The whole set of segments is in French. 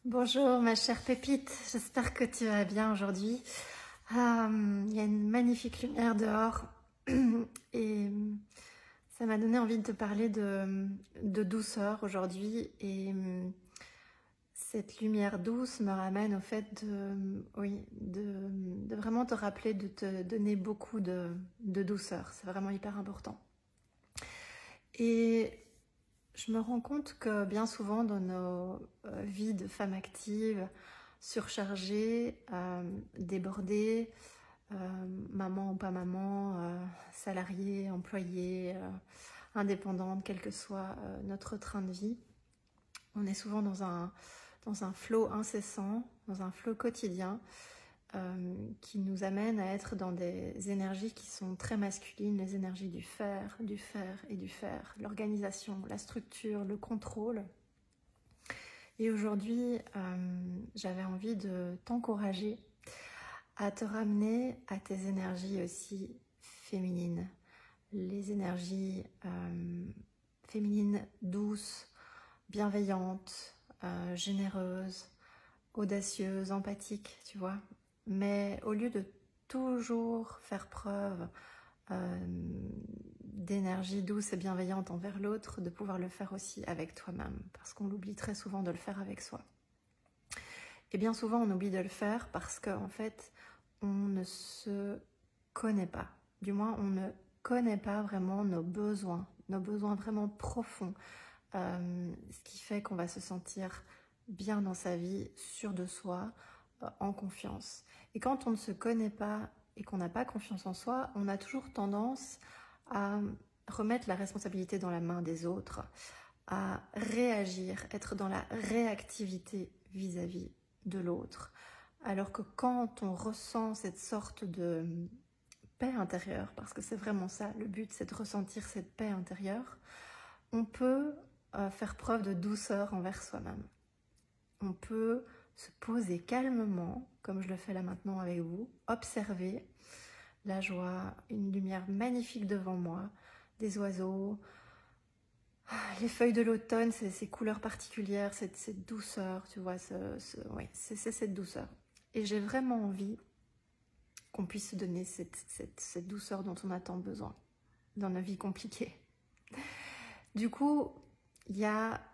Bonjour ma chère Pépite, j'espère que tu vas bien aujourd'hui. Il y a une magnifique lumière dehors et ça m'a donné envie de te parler de douceur aujourd'hui. Et cette lumière douce me ramène au fait de vraiment te rappeler de te donner beaucoup de douceur. C'est vraiment hyper important. Et je me rends compte que bien souvent dans nos vies de femmes actives, surchargées, débordées, maman ou pas maman, salariée, employée, indépendante, quel que soit notre train de vie, on est souvent dans un flot incessant, dans un flot quotidien qui nous amène à être dans des énergies qui sont très masculines, les énergies du faire et du faire, l'organisation, la structure, le contrôle. Et aujourd'hui, j'avais envie de t'encourager à te ramener à tes énergies aussi féminines, les énergies féminines douces, bienveillantes, généreuses, audacieuses, empathiques, tu vois. Mais au lieu de toujours faire preuve d'énergie douce et bienveillante envers l'autre, de pouvoir le faire aussi avec toi-même, parce qu'on l'oublie très souvent de le faire avec soi. Et bien souvent, on oublie de le faire parce qu'en fait, on ne se connaît pas. Du moins, on ne connaît pas vraiment nos besoins vraiment profonds, ce qui fait qu'on va se sentir bien dans sa vie, sûr de soi, en confiance. Et quand on ne se connaît pas et qu'on n'a pas confiance en soi, on a toujours tendance à remettre la responsabilité dans la main des autres, à réagir, être dans la réactivité vis-à-vis de l'autre. Alors que quand on ressent cette sorte de paix intérieure, parce que c'est vraiment ça, le but c'est de ressentir cette paix intérieure, on peut faire preuve de douceur envers soi-même. On peut se poser calmement, comme je le fais là maintenant avec vous, observer la joie, une lumière magnifique devant moi, des oiseaux, les feuilles de l'automne, ces couleurs particulières, cette douceur, tu vois, c'est cette douceur. Et j'ai vraiment envie qu'on puisse se donner cette douceur dont on a tant besoin dans nos vies compliquées. Du coup, il y a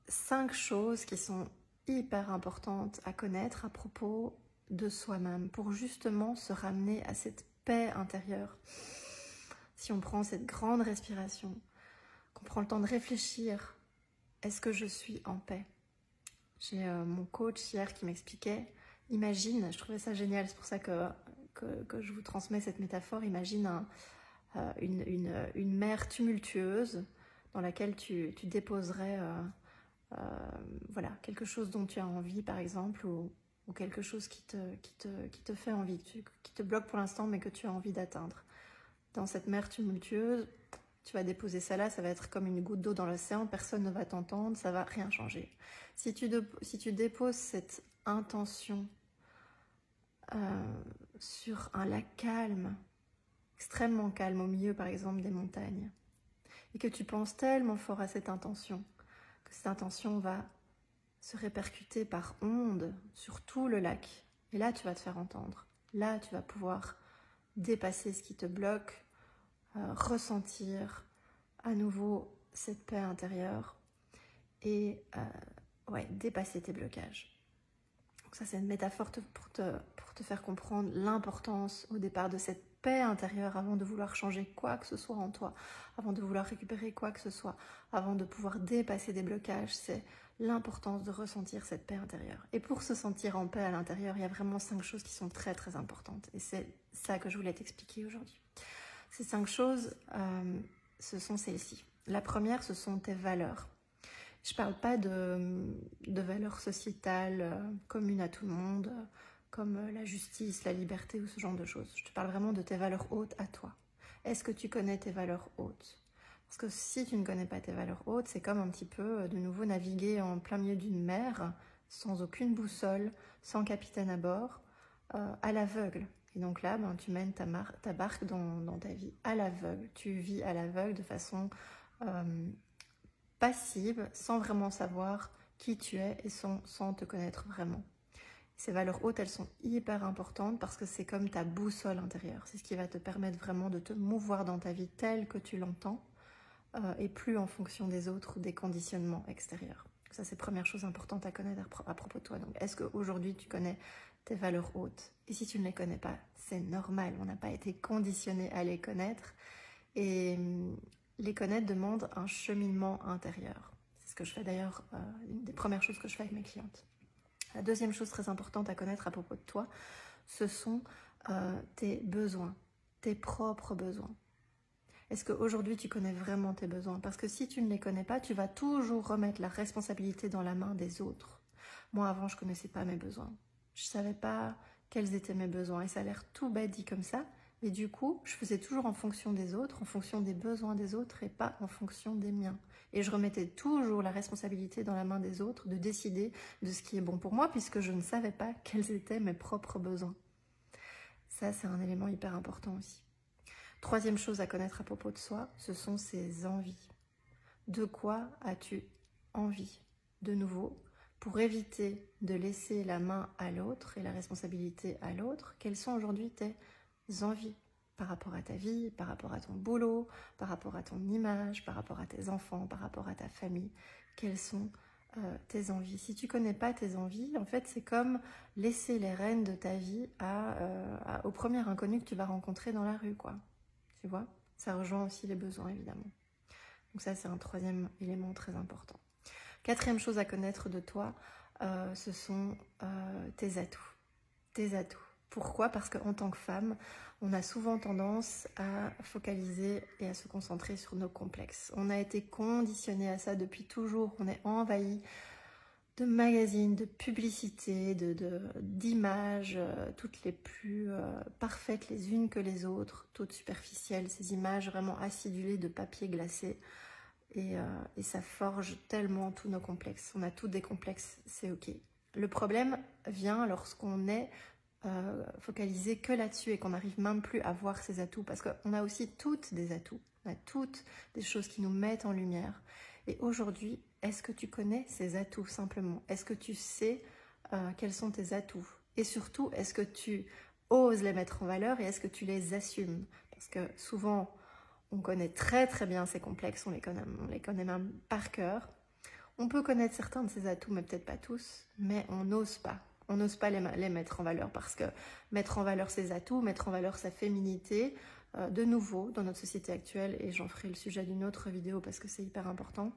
5 choses qui sont hyper importante à connaître à propos de soi-même pour justement se ramener à cette paix intérieure. Si on prend cette grande respiration, qu'on prend le temps de réfléchir, est-ce que je suis en paix? J'ai mon coach hier qui m'expliquait, imagine, je trouvais ça génial, c'est pour ça que je vous transmets cette métaphore, imagine une mer tumultueuse dans laquelle tu déposerais voilà, quelque chose dont tu as envie par exemple, ou quelque chose qui te fait envie, qui te bloque pour l'instant mais que tu as envie d'atteindre. Dans cette mer tumultueuse, tu vas déposer ça là, ça va être comme une goutte d'eau dans l'océan, personne ne va t'entendre, ça va rien changer. Si tu déposes cette intention sur un lac calme, extrêmement calme, au milieu par exemple des montagnes, et que tu penses tellement fort à cette intention, que cette intention va se répercuter par ondes sur tout le lac. Et là, tu vas te faire entendre. Là, tu vas pouvoir dépasser ce qui te bloque, ressentir à nouveau cette paix intérieure et dépasser tes blocages. Donc ça, c'est une métaphore pour te faire comprendre l'importance au départ de cette paix intérieure avant de vouloir changer quoi que ce soit en toi, avant de vouloir récupérer quoi que ce soit, avant de pouvoir dépasser des blocages. C'est l'importance de ressentir cette paix intérieure. Et pour se sentir en paix à l'intérieur, il y a vraiment 5 choses qui sont très très importantes. Et c'est ça que je voulais t'expliquer aujourd'hui. Ces 5 choses, ce sont celles-ci. La première, ce sont tes valeurs. Je ne parle pas de valeurs sociétales communes à tout le monde, comme la justice, la liberté ou ce genre de choses. Je te parle vraiment de tes valeurs hautes à toi. Est-ce que tu connais tes valeurs hautes? Parce que si tu ne connais pas tes valeurs hautes, c'est comme un petit peu de nouveau naviguer en plein milieu d'une mer, sans aucune boussole, sans capitaine à bord, à l'aveugle. Et donc là, tu mènes ta barque dans ta vie à l'aveugle. Tu vis à l'aveugle de façon passive, sans vraiment savoir qui tu es et sans te connaître vraiment. Ces valeurs hautes, elles sont hyper importantes parce que c'est comme ta boussole intérieure. C'est ce qui va te permettre vraiment de te mouvoir dans ta vie telle que tu l'entends et plus en fonction des autres ou des conditionnements extérieurs. Ça, c'est la première chose importante à connaître à propos de toi. Donc, est-ce qu'aujourd'hui, tu connais tes valeurs hautes? Et si tu ne les connais pas, c'est normal. On n'a pas été conditionné à les connaître. Et les connaître demande un cheminement intérieur. C'est ce que je fais d'ailleurs, une des premières choses que je fais avec mes clientes. La deuxième chose très importante à connaître à propos de toi, ce sont tes besoins, tes propres besoins. Est-ce qu'aujourd'hui tu connais vraiment tes besoins? Parce que si tu ne les connais pas, tu vas toujours remettre la responsabilité dans la main des autres. Moi avant, je ne connaissais pas mes besoins. Je ne savais pas quels étaient mes besoins. Et ça a l'air tout bête dit comme ça. Et du coup, je faisais toujours en fonction des autres, en fonction des besoins des autres et pas en fonction des miens. Et je remettais toujours la responsabilité dans la main des autres de décider de ce qui est bon pour moi puisque je ne savais pas quels étaient mes propres besoins. Ça, c'est un élément hyper important aussi. Troisième chose à connaître à propos de soi, ce sont ses envies. De quoi as-tu envie? De nouveau, pour éviter de laisser la main à l'autre et la responsabilité à l'autre, quelles sont aujourd'hui tes envies par rapport à ta vie, par rapport à ton boulot, par rapport à ton image, par rapport à tes enfants, par rapport à ta famille? Quelles sont tes envies? Si tu ne connais pas tes envies, en fait, c'est comme laisser les rênes de ta vie au premier inconnu que tu vas rencontrer dans la rue, quoi. Tu vois? Ça rejoint aussi les besoins, évidemment. Donc ça, c'est un troisième élément très important. Quatrième chose à connaître de toi, ce sont tes atouts. Tes atouts. Pourquoi? Parce qu'en tant que femme, on a souvent tendance à focaliser et à se concentrer sur nos complexes. On a été conditionné à ça depuis toujours. On est envahi de magazines, de publicités, d'images, toutes les plus parfaites les unes que les autres, toutes superficielles, ces images vraiment acidulées de papier glacé. Et ça forge tellement tous nos complexes. On a tous des complexes, c'est ok. Le problème vient lorsqu'on est focalisé que là-dessus et qu'on n'arrive même plus à voir ses atouts. Parce qu'on a aussi toutes des atouts. On a toutes des choses qui nous mettent en lumière. Et aujourd'hui, est-ce que tu connais ces atouts simplement? Est-ce que tu sais quels sont tes atouts? Et surtout, est-ce que tu oses les mettre en valeur et est-ce que tu les assumes? Parce que souvent, on connaît très très bien ces complexes, on les connaît même par cœur. On peut connaître certains de ces atouts, mais peut-être pas tous, mais on n'ose pas. On n'ose pas les mettre en valeur parce que mettre en valeur ses atouts, mettre en valeur sa féminité, de nouveau, dans notre société actuelle, et j'en ferai le sujet d'une autre vidéo parce que c'est hyper important,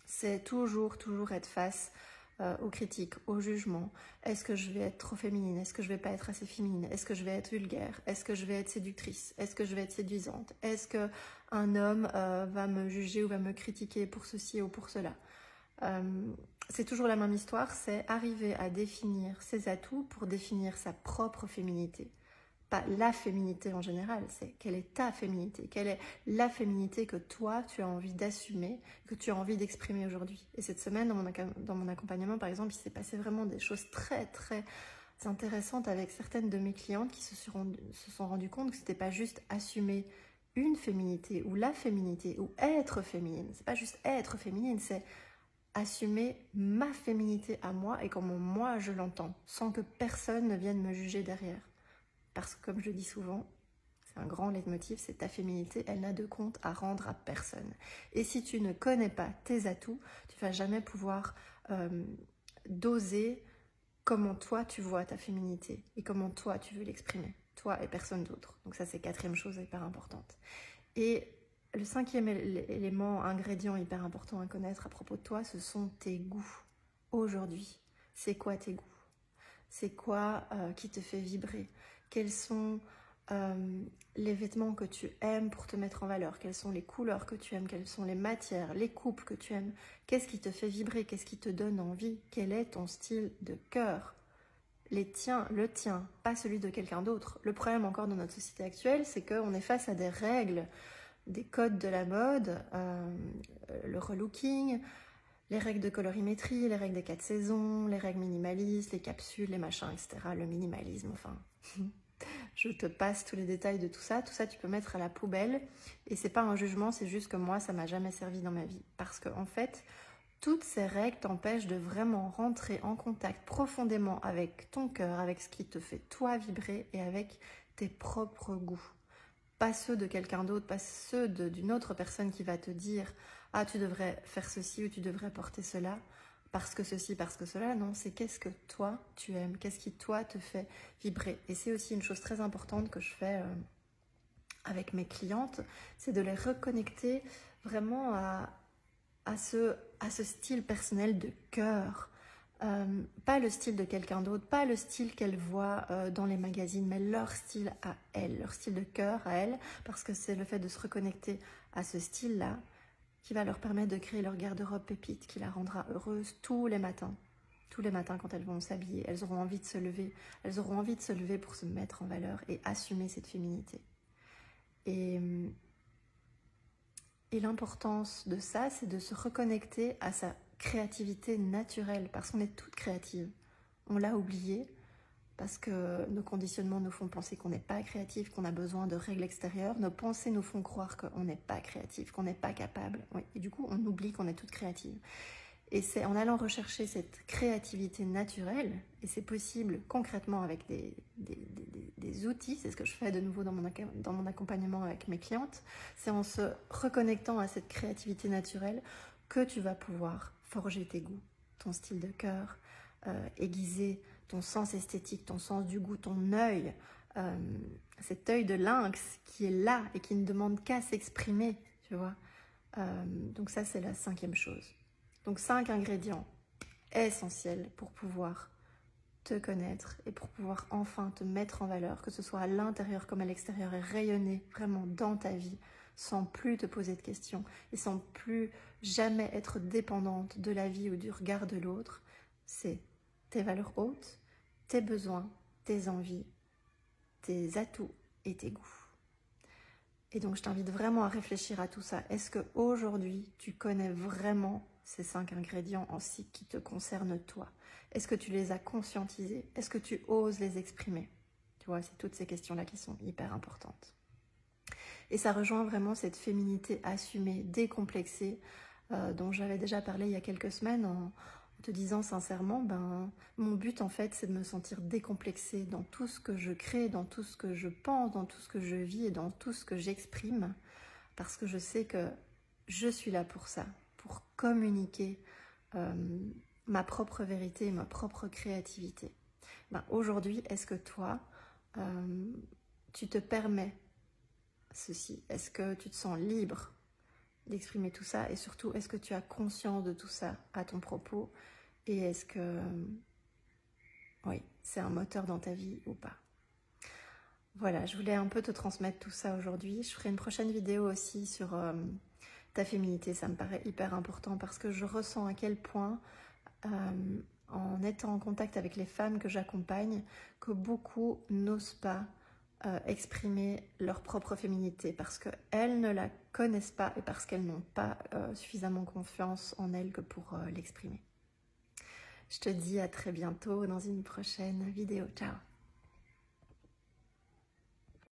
c'est toujours être face aux critiques, aux jugements. Est-ce que je vais être trop féminine? Est-ce que je vais pas être assez féminine? Est-ce que je vais être vulgaire? Est-ce que je vais être séductrice? Est-ce que je vais être séduisante? Est-ce qu'un homme va me juger ou va me critiquer pour ceci ou pour cela? C'est toujours la même histoire, c'est arriver à définir ses atouts pour définir sa propre féminité. Pas la féminité en général, c'est quelle est ta féminité, quelle est la féminité que toi tu as envie d'assumer, que tu as envie d'exprimer aujourd'hui. Et cette semaine, dans mon accompagnement par exemple, il s'est passé vraiment des choses très très intéressantes avec certaines de mes clientes qui se sont rendues compte que c'était pas juste assumer une féminité ou la féminité ou être féminine. C'est pas juste être féminine, c'est assumer ma féminité à moi et comment moi je l'entends, sans que personne ne vienne me juger derrière. Parce que comme je dis souvent, c'est un grand leitmotiv, c'est ta féminité, elle n'a de compte à rendre à personne. Et si tu ne connais pas tes atouts, tu ne vas jamais pouvoir doser comment toi tu vois ta féminité et comment toi tu veux l'exprimer, toi et personne d'autre. Donc ça c'est quatrième chose hyper importante. Et le cinquième élément, ingrédient hyper important à connaître à propos de toi, ce sont tes goûts. Aujourd'hui, c'est quoi tes goûts? C'est quoi qui te fait vibrer? Quels sont les vêtements que tu aimes pour te mettre en valeur? Quelles sont les couleurs que tu aimes? Quelles sont les matières, les coupes que tu aimes? Qu'est-ce qui te fait vibrer? Qu'est-ce qui te donne envie? Quel est ton style de cœur? Le tien, pas celui de quelqu'un d'autre. Le problème encore dans notre société actuelle, c'est qu'on est face à des règles, des codes de la mode, le relooking, les règles de colorimétrie, les règles des 4 saisons, les règles minimalistes, les capsules, les machins, etc. Le minimalisme, enfin, je te passe tous les détails de tout ça. Tout ça, tu peux mettre à la poubelle. Et c'est pas un jugement, c'est juste que moi, ça m'a jamais servi dans ma vie. Parce qu'en fait, Toutes ces règles t'empêchent de vraiment rentrer en contact profondément avec ton cœur, avec ce qui te fait toi vibrer et avec tes propres goûts. Pas ceux de quelqu'un d'autre, pas ceux d'une autre personne qui va te dire « Ah, tu devrais faire ceci ou tu devrais porter cela parce que ceci, parce que cela. » Non, c'est qu'est-ce que toi tu aimes, qu'est-ce qui toi te fait vibrer. Et c'est aussi une chose très importante que je fais avec mes clientes, c'est de les reconnecter vraiment à ce style personnel de cœur. Pas le style de quelqu'un d'autre, pas le style qu'elles voient dans les magazines, mais leur style à elles, leur style de cœur à elles, parce que c'est le fait de se reconnecter à ce style-là qui va leur permettre de créer leur garde-robe pépite, qui la rendra heureuse tous les matins. Tous les matins quand elles vont s'habiller, elles auront envie de se lever. Elles auront envie de se lever pour se mettre en valeur et assumer cette féminité. Et l'importance de ça, c'est de se reconnecter à sa créativité naturelle, parce qu'on est toutes créatives. On l'a oublié, parce que nos conditionnements nous font penser qu'on n'est pas créatif, qu'on a besoin de règles extérieures. Nos pensées nous font croire qu'on n'est pas créatif, qu'on n'est pas capable. Oui. Et du coup, on oublie qu'on est toutes créatives. Et c'est en allant rechercher cette créativité naturelle, et c'est possible concrètement avec des outils, c'est ce que je fais de nouveau dans mon accompagnement avec mes clientes, c'est en se reconnectant à cette créativité naturelle que tu vas pouvoir forger tes goûts, ton style de cœur, aiguiser ton sens esthétique, ton sens du goût, ton œil, cet œil de lynx qui est là et qui ne demande qu'à s'exprimer, tu vois. Donc ça, c'est la 5e chose. Donc 5 ingrédients essentiels pour pouvoir te connaître et pour pouvoir enfin te mettre en valeur, que ce soit à l'intérieur comme à l'extérieur, et rayonner vraiment dans ta vie sans plus te poser de questions et sans plus jamais être dépendante de la vie ou du regard de l'autre. C'est tes valeurs hautes, tes besoins, tes envies, tes atouts et tes goûts. Et donc je t'invite vraiment à réfléchir à tout ça. Est-ce qu'aujourd'hui tu connais vraiment ces 5 ingrédients en cycle qui te concernent toi? Est-ce que tu les as conscientisés? Est-ce que tu oses les exprimer? Tu vois, c'est toutes ces questions-là qui sont hyper importantes. Et ça rejoint vraiment cette féminité assumée, décomplexée, dont j'avais déjà parlé il y a quelques semaines en te disant sincèrement, mon but en fait c'est de me sentir décomplexée dans tout ce que je crée, dans tout ce que je pense, dans tout ce que je vis et dans tout ce que j'exprime, parce que je sais que je suis là pour ça, pour communiquer ma propre vérité, ma propre créativité. Aujourd'hui, est-ce que toi, tu te permets ceci? Est-ce que tu te sens libre d'exprimer tout ça? Et surtout, est-ce que tu as conscience de tout ça à ton propos? Et est-ce que oui, c'est un moteur dans ta vie ou pas? Voilà, je voulais un peu te transmettre tout ça aujourd'hui. Je ferai une prochaine vidéo aussi sur ta féminité. Ça me paraît hyper important parce que je ressens à quel point, en étant en contact avec les femmes que j'accompagne, que beaucoup n'osent pas exprimer leur propre féminité parce qu'elles ne la connaissent pas et parce qu'elles n'ont pas suffisamment confiance en elles que pour l'exprimer. Je te dis à très bientôt dans une prochaine vidéo. Ciao!